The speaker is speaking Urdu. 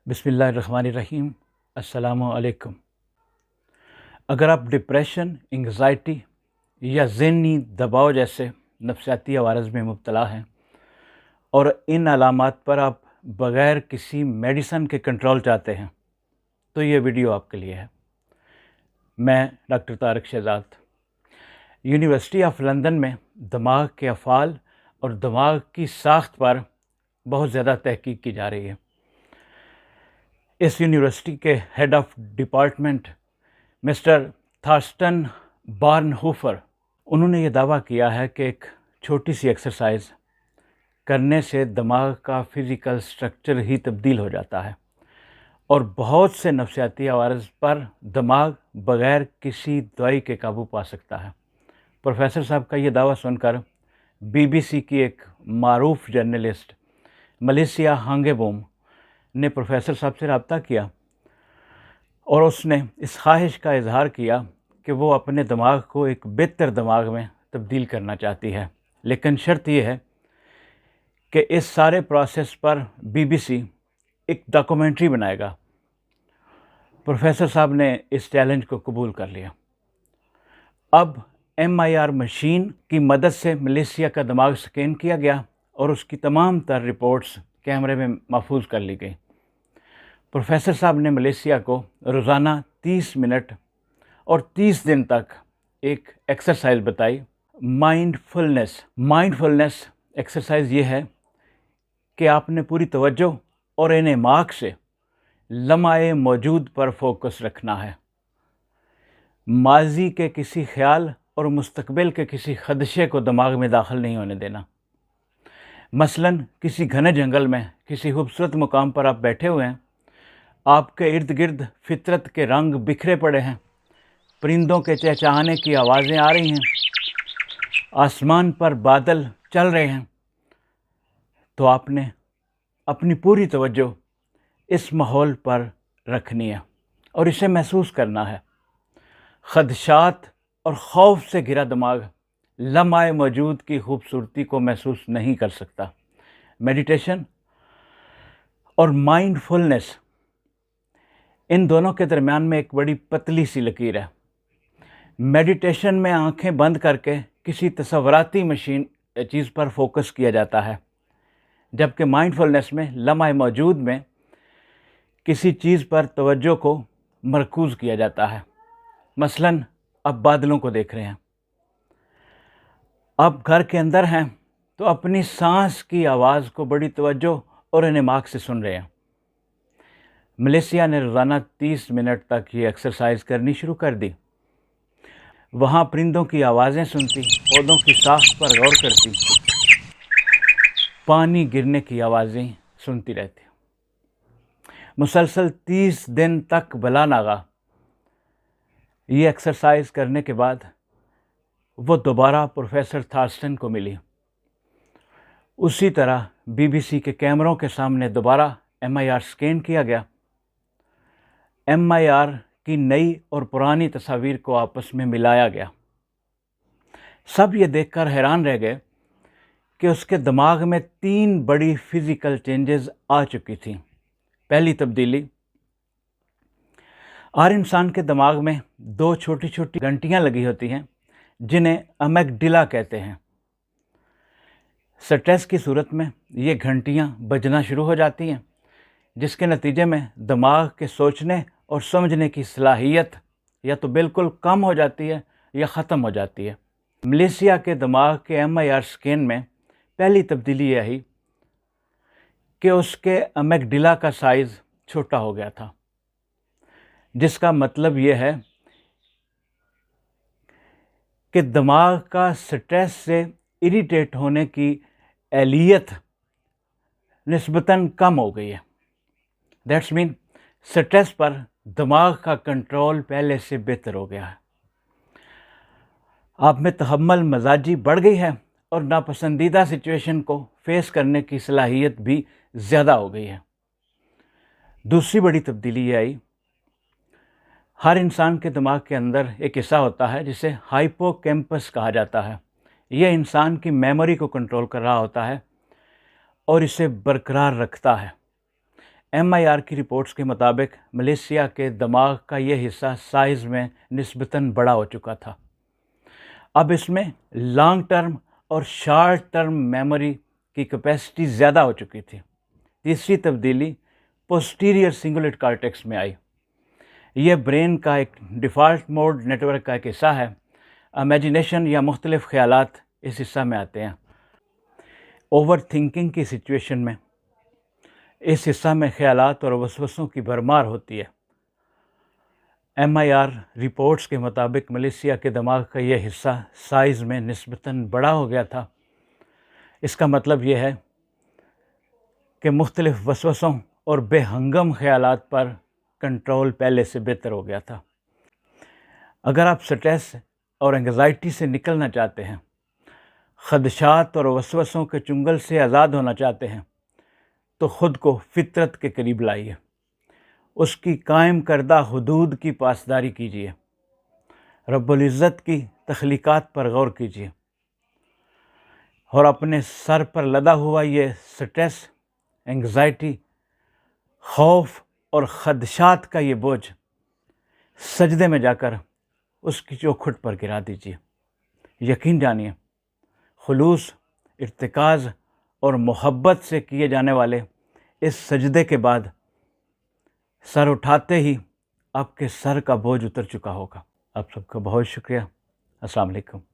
بسم اللہ الرحمن الرحیم۔ السلام علیکم۔ اگر آپ ڈپریشن، انگزائٹی یا ذہنی دباؤ جیسے نفسیاتی عوارض میں مبتلا ہیں اور ان علامات پر آپ بغیر کسی میڈیسن کے کنٹرول چاہتے ہیں تو یہ ویڈیو آپ کے لیے ہے۔ میں doctor Tariq Shahzad, university of London میں دماغ کے افعال اور دماغ کی ساخت پر بہت زیادہ تحقیق کی جا رہی ہے۔ اس یونیورسٹی کے ہیڈ آف ڈپارٹمنٹ مسٹر تھارسٹن بارنہوفر، انہوں نے یہ دعویٰ کیا ہے کہ ایک چھوٹی سی ایکسرسائز کرنے سے دماغ کا فزیکل سٹرکچر ہی تبدیل ہو جاتا ہے اور بہت سے نفسیاتی عوارض پر دماغ بغیر کسی دوائی کے قابو پا سکتا ہے۔ پروفیسر صاحب کا یہ دعویٰ سن کر بی بی سی کی ایک معروف جرنلسٹ ملیسیا ہانگے-بوم نے پروفیسر صاحب سے رابطہ کیا اور اس نے اس خواہش کا اظہار کیا کہ وہ اپنے دماغ کو ایک بہتر دماغ میں تبدیل کرنا چاہتی ہے، لیکن شرط یہ ہے کہ اس سارے پروسیس پر بی بی سی ایک ڈاکومنٹری بنائے گا۔ پروفیسر صاحب نے اس چیلنج کو قبول کر لیا۔ اب ایم آئی آر مشین کی مدد سے ملیسیا کا دماغ سکین کیا گیا اور اس کی تمام تر رپورٹس کیمرے میں محفوظ کر لی گئی۔ پروفیسر صاحب نے ملیسیا کو روزانہ 30 منٹ اور 30 دن تک ایک ایکسرسائز بتائی، مائنڈ فلنس ایکسرسائز یہ ہے کہ آپ نے پوری توجہ اور انعماق سے لمحہ موجود پر فوکس رکھنا ہے۔ ماضی کے کسی خیال اور مستقبل کے کسی خدشے کو دماغ میں داخل نہیں ہونے دینا۔ مثلاً کسی گھنے جنگل میں کسی خوبصورت مقام پر آپ بیٹھے ہوئے ہیں، آپ کے ارد گرد فطرت کے رنگ بکھرے پڑے ہیں، پرندوں کے چہچہانے کی آوازیں آ رہی ہیں، آسمان پر بادل چل رہے ہیں، تو آپ نے اپنی پوری توجہ اس ماحول پر رکھنی ہے اور اسے محسوس کرنا ہے۔ خدشات اور خوف سے گھرا دماغ لمحہ موجود کی خوبصورتی کو محسوس نہیں کر سکتا۔ میڈیٹیشن اور مائنڈ فلنس، ان دونوں کے درمیان میں ایک بڑی پتلی سی لکیر ہے۔ میڈیٹیشن میں آنکھیں بند کر کے کسی تصوراتی چیز پر فوکس کیا جاتا ہے، جبکہ مائنڈ فلنس میں لمحہ موجود میں کسی چیز پر توجہ کو مرکوز کیا جاتا ہے۔ مثلاً آپ بادلوں کو دیکھ رہے ہیں، آپ گھر کے اندر ہیں تو اپنی سانس کی آواز کو بڑی توجہ اور انعماق سے سن رہے ہیں۔ ملیسیا نے روزانہ 30 منٹ تک یہ ایکسرسائز کرنی شروع کر دی۔ وہاں پرندوں کی آوازیں سنتی، پودوں کی ساخت پر غور کرتی، پانی گرنے کی آوازیں سنتی رہتی۔ مسلسل 30 دن تک بلا ناغہ یہ ایکسرسائز کرنے کے بعد وہ دوبارہ پروفیسر تھارسٹن کو ملی۔ اسی طرح بی بی سی کے کیمروں کے سامنے دوبارہ ایم آئی آر سکین کیا گیا۔ ایم آئی آر کی نئی اور پرانی تصاویر کو آپس میں ملایا گیا۔ سب یہ دیکھ کر حیران رہ گئے کہ اس کے دماغ میں 3 بڑی فزیکل چینجز آ چکی تھیں۔ پہلی تبدیلی، ہر انسان کے دماغ میں 2 چھوٹی چھوٹی گھنٹیاں لگی ہوتی ہیں جنہیں امیگڈیلا کہتے ہیں۔ سٹریس کی صورت میں یہ گھنٹیاں بجنا شروع ہو جاتی ہیں، جس کے نتیجے میں دماغ کے سوچنے اور سمجھنے کی صلاحیت یا تو بالکل کم ہو جاتی ہے یا ختم ہو جاتی ہے۔ ملیسیا کے دماغ کے ایم آئی آر سکین میں پہلی تبدیلی یہ آئی کہ اس کے امیگڈیلا کا سائز چھوٹا ہو گیا تھا، جس کا مطلب یہ ہے کہ دماغ کا سٹریس سے اریٹیٹ ہونے کی اہلیت نسبتاً کم ہو گئی ہے۔ دیٹس مین سٹریس پر دماغ کا کنٹرول پہلے سے بہتر ہو گیا ہے۔ آپ میں تحمل مزاجی بڑھ گئی ہے اور ناپسندیدہ سچویشن کو فیس کرنے کی صلاحیت بھی زیادہ ہو گئی ہے۔ دوسری بڑی تبدیلی یہ آئی، ہر انسان کے دماغ کے اندر ایک حصہ ہوتا ہے جسے ہائپو کیمپس کہا جاتا ہے۔ یہ انسان کی میموری کو کنٹرول کر رہا ہوتا ہے اور اسے برقرار رکھتا ہے۔ MIR کی رپورٹس کے مطابق ملیشیا کے دماغ کا یہ حصہ سائز میں نسبتاً بڑا ہو چکا تھا۔ اب اس میں لانگ ٹرم اور شارٹ ٹرم میموری کی کیپیسٹی زیادہ ہو چکی تھی۔ تیسری تبدیلی پوسٹیریئر سنگولیٹ کارٹیکس میں آئی۔ یہ برین کا ایک ڈیفالٹ موڈ نیٹ ورک کا ایک حصہ ہے۔ امیجنیشن یا مختلف خیالات اس حصہ میں آتے ہیں۔ اوور تھنکنگ کی سچویشن میں اس حصہ میں خیالات اور وسوسوں کی بھرمار ہوتی ہے۔ MIR رپورٹس کے مطابق ملیشیا کے دماغ کا یہ حصہ سائز میں نسبتاً بڑا ہو گیا تھا۔ اس کا مطلب یہ ہے کہ مختلف وسوسوں اور بے ہنگم خیالات پر کنٹرول پہلے سے بہتر ہو گیا تھا۔ اگر آپ سٹریس اور انگزائٹی سے نکلنا چاہتے ہیں، خدشات اور وسوسوں کے چنگل سے آزاد ہونا چاہتے ہیں، تو خود کو فطرت کے قریب لائیے، اس کی قائم کردہ حدود کی پاسداری کیجیے، رب العزت کی تخلیقات پر غور کیجیے، اور اپنے سر پر لدا ہوا یہ سٹریس، انگزائٹی، خوف اور خدشات کا یہ بوجھ سجدے میں جا کر اس کی چوکھٹ پر گرا دیجیے۔ یقین جانیے، خلوص، ارتکاز اور محبت سے کیے جانے والے اس سجدے کے بعد سر اٹھاتے ہی آپ کے سر کا بوجھ اتر چکا ہوگا۔ آپ سب کا بہت شکریہ۔ السلام علیکم۔